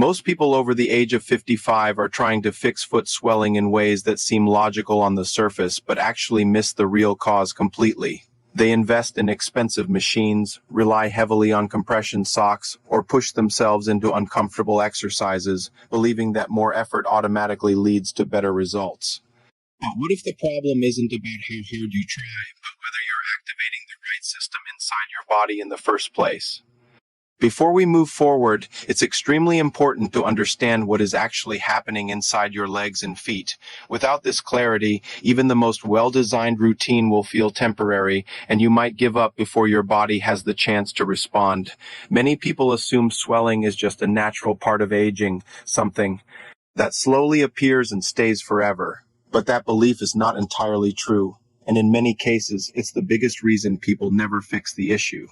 Most people over the age of 55 are trying to fix foot swelling in ways that seem logical on the surface but actually miss the real cause completely. They invest in expensive machines, rely heavily on compression socks, or push themselves into uncomfortable exercises, believing that more effort automatically leads to better results. But what if the problem isn't about how hard you try, but whether you're activating the right system inside your body in the first place? Before we move forward, it's extremely important to understand what is actually happening inside your legs and feet. Without this clarity, even the most well-designed routine will feel temporary, and you might give up before your body has the chance to respond. Many people assume swelling is just a natural part of aging, something that slowly appears and stays forever. But that belief is not entirely true, and in many cases, it's the biggest reason people never fix the issue.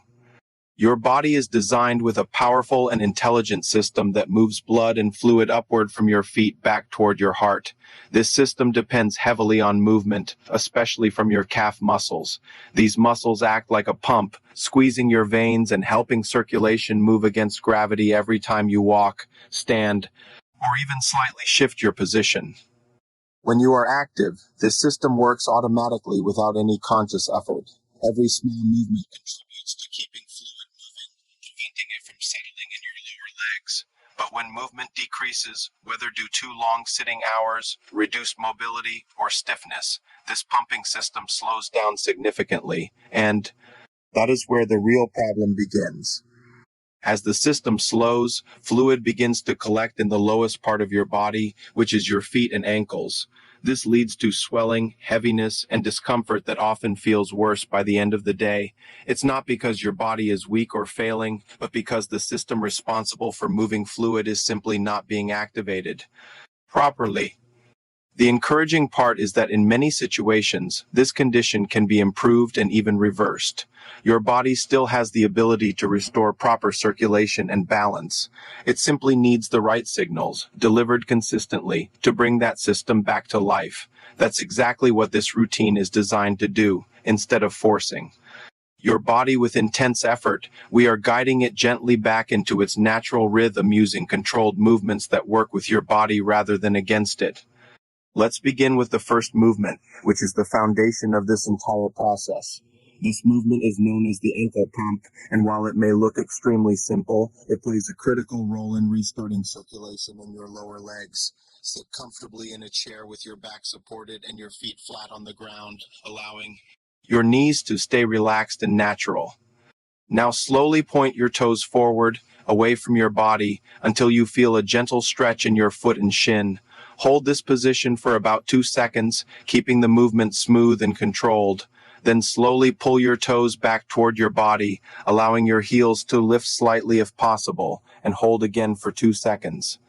Your body is designed with a powerful and intelligent system that moves blood and fluid upward from your feet back toward your heart. This system depends heavily on movement, especially from your calf muscles. These muscles act like a pump, squeezing your veins and helping circulation move against gravity every time you walk, stand, or even slightly shift your position. When you are active, this system works automatically without any conscious effort. Every small movement contributes to keeping fluid moving, preventing it from settling in your lower legs. But when movement decreases, whether due to long sitting hours, reduced mobility, or stiffness, this pumping system slows down significantly, and that is where the real problem begins. As the system slows, fluid begins to collect in the lowest part of your body, which is your feet and ankles. This leads to swelling, heaviness, and discomfort that often feels worse by the end of the day. It's not because your body is weak or failing, but because the system responsible for moving fluid is simply not being activated properly. The encouraging part is that in many situations, this condition can be improved and even reversed. Your body still has the ability to restore proper circulation and balance. It simply needs the right signals, delivered consistently, to bring that system back to life. That's exactly what this routine is designed to do, instead of forcing your body with intense effort. We are guiding it gently back into its natural rhythm using controlled movements that work with your body rather than against it. Let's begin with the first movement, which is the foundation of this entire process. This movement is known as the ankle pump, and while it may look extremely simple, it plays a critical role in restarting circulation in your lower legs. Sit comfortably in a chair with your back supported and your feet flat on the ground, allowing your knees to stay relaxed and natural. Now slowly point your toes forward, away from your body, until you feel a gentle stretch in your foot and shin. Hold this position for about 2 seconds, keeping the movement smooth and controlled. Then slowly pull your toes back toward your body, allowing your heels to lift slightly if possible, and hold again for 2 seconds.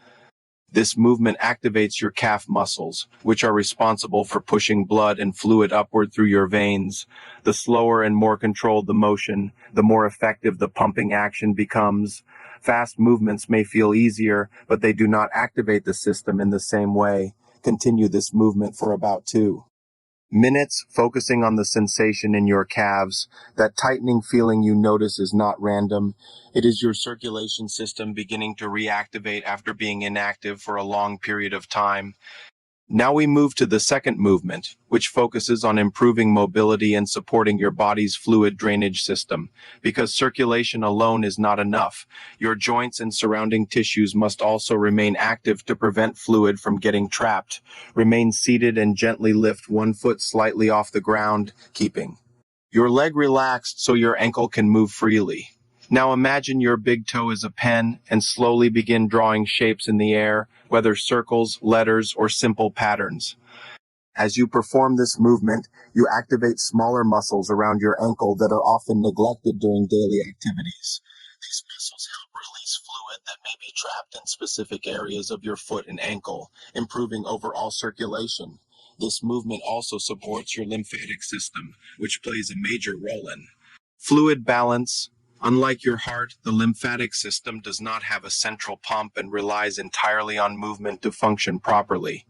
This movement activates your calf muscles, which are responsible for pushing blood and fluid upward through your veins. The slower and more controlled the motion, the more effective the pumping action becomes. Fast movements may feel easier, but they do not activate the system in the same way. Continue this movement for about 2 minutes, focusing on the sensation in your calves. That tightening feeling you notice is not random. It is your circulation system beginning to reactivate after being inactive for a long period of time. Now we move to the second movement, which focuses on improving mobility and supporting your body's fluid drainage system. Because circulation alone is not enough, your joints and surrounding tissues must also remain active to prevent fluid from getting trapped. Remain seated and gently lift one foot slightly off the ground, keeping your leg relaxed so your ankle can move freely. Now imagine your big toe is a pen and slowly begin drawing shapes in the air, whether circles, letters, or simple patterns. As you perform this movement, you activate smaller muscles around your ankle that are often neglected during daily activities. These muscles help release fluid that may be trapped in specific areas of your foot and ankle, improving overall circulation. This movement also supports your lymphatic system, which plays a major role in fluid balance. Unlike your heart, the lymphatic system does not have a central pump and relies entirely on movement to function properly.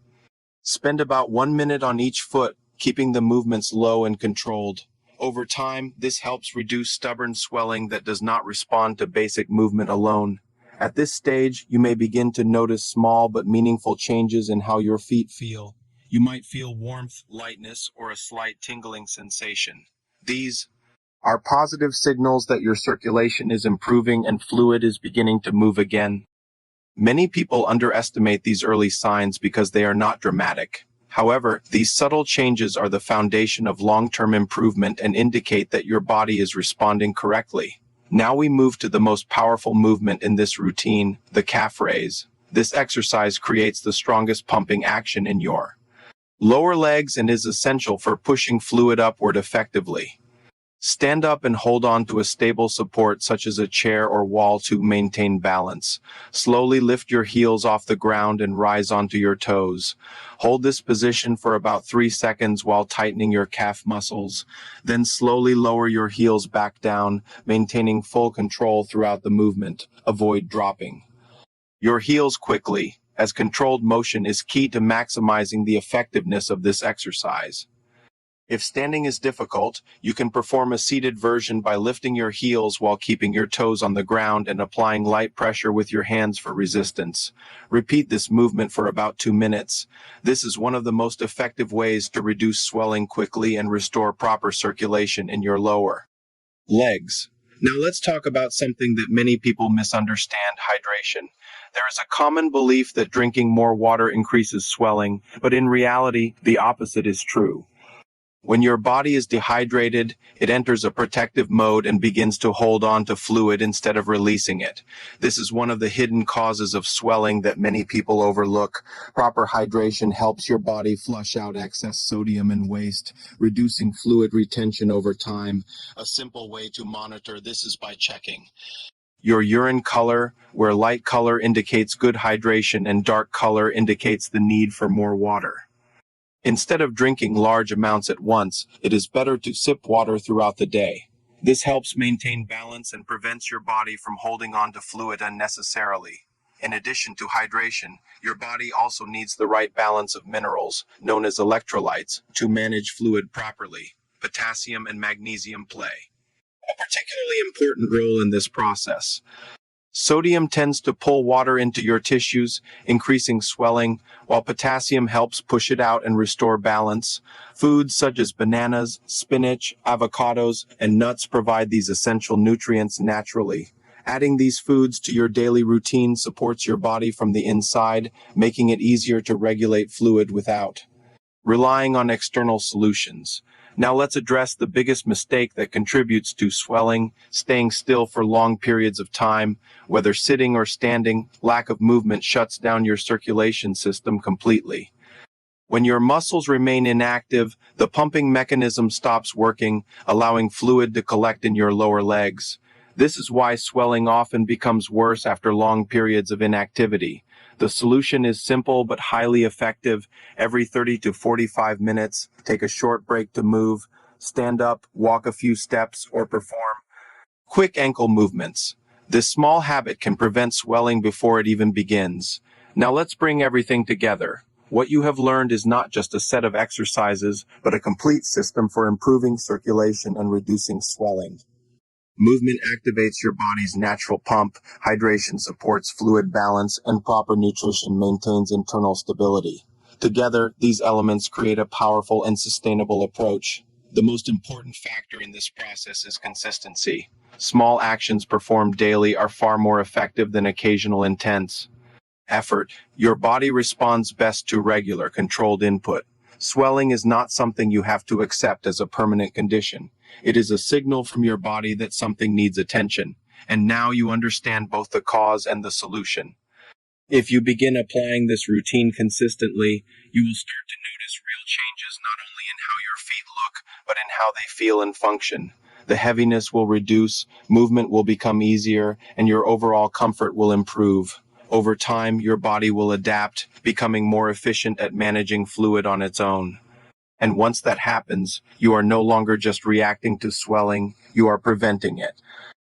Spend about 1 minute on each foot, keeping the movements low and controlled. Over time, this helps reduce stubborn swelling that does not respond to basic movement alone. At this stage, you may begin to notice small but meaningful changes in how your feet feel. You might feel warmth, lightness, or a slight tingling sensation. These are positive signals that your circulation is improving and fluid is beginning to move again. Many people underestimate these early signs because they are not dramatic. However, these subtle changes are the foundation of long-term improvement and indicate that your body is responding correctly. Now we move to the most powerful movement in this routine, the calf raise. This exercise creates the strongest pumping action in your lower legs and is essential for pushing fluid upward effectively. Stand up and hold on to a stable support such as a chair or wall to maintain balance. Slowly lift your heels off the ground and rise onto your toes. Hold this position for about 3 seconds while tightening your calf muscles. Then slowly lower your heels back down, maintaining full control throughout the movement. Avoid dropping your heels quickly, as controlled motion is key to maximizing the effectiveness of this exercise. If standing is difficult, you can perform a seated version by lifting your heels while keeping your toes on the ground and applying light pressure with your hands for resistance. Repeat this movement for about 2 minutes. This is one of the most effective ways to reduce swelling quickly and restore proper circulation in your lower legs. Now let's talk about something that many people misunderstand: hydration. There is a common belief that drinking more water increases swelling, but in reality, the opposite is true. When your body is dehydrated, it enters a protective mode and begins to hold on to fluid instead of releasing it. This is one of the hidden causes of swelling that many people overlook. Proper hydration helps your body flush out excess sodium and waste, reducing fluid retention over time. A simple way to monitor this is by checking your urine color, where light color indicates good hydration and dark color indicates the need for more water. Instead of drinking large amounts at once, it is better to sip water throughout the day. This helps maintain balance and prevents your body from holding on to fluid unnecessarily. In addition to hydration, your body also needs the right balance of minerals, known as electrolytes, to manage fluid properly. Potassium and magnesium play a particularly important role in this process. Sodium tends to pull water into your tissues, increasing swelling, while potassium helps push it out and restore balance. Foods such as bananas, spinach, avocados, and nuts provide these essential nutrients naturally. Adding these foods to your daily routine supports your body from the inside, making it easier to regulate fluid without relying on external solutions. Now let's address the biggest mistake that contributes to swelling: staying still for long periods of time. Whether sitting or standing, lack of movement shuts down your circulation system completely. When your muscles remain inactive, the pumping mechanism stops working, allowing fluid to collect in your lower legs. This is why swelling often becomes worse after long periods of inactivity. The solution is simple but highly effective. Every 30 to 45 minutes, take a short break to move, stand up, walk a few steps, or perform quick ankle movements. This small habit can prevent swelling before it even begins. Now let's bring everything together. What you have learned is not just a set of exercises, but a complete system for improving circulation and reducing swelling. Movement activates your body's natural pump, hydration supports fluid balance, and proper nutrition maintains internal stability. Together, these elements create a powerful and sustainable approach. The most important factor in this process is consistency. Small actions performed daily are far more effective than occasional intense effort. Your body responds best to regular, controlled input. Swelling is not something you have to accept as a permanent condition. It is a signal from your body that something needs attention, and now you understand both the cause and the solution. If you begin applying this routine consistently, you will start to notice real changes not only in how your feet look, but in how they feel and function. The heaviness will reduce, movement will become easier, and your overall comfort will improve. Over time, your body will adapt, becoming more efficient at managing fluid on its own. And once that happens, you are no longer just reacting to swelling, you are preventing it.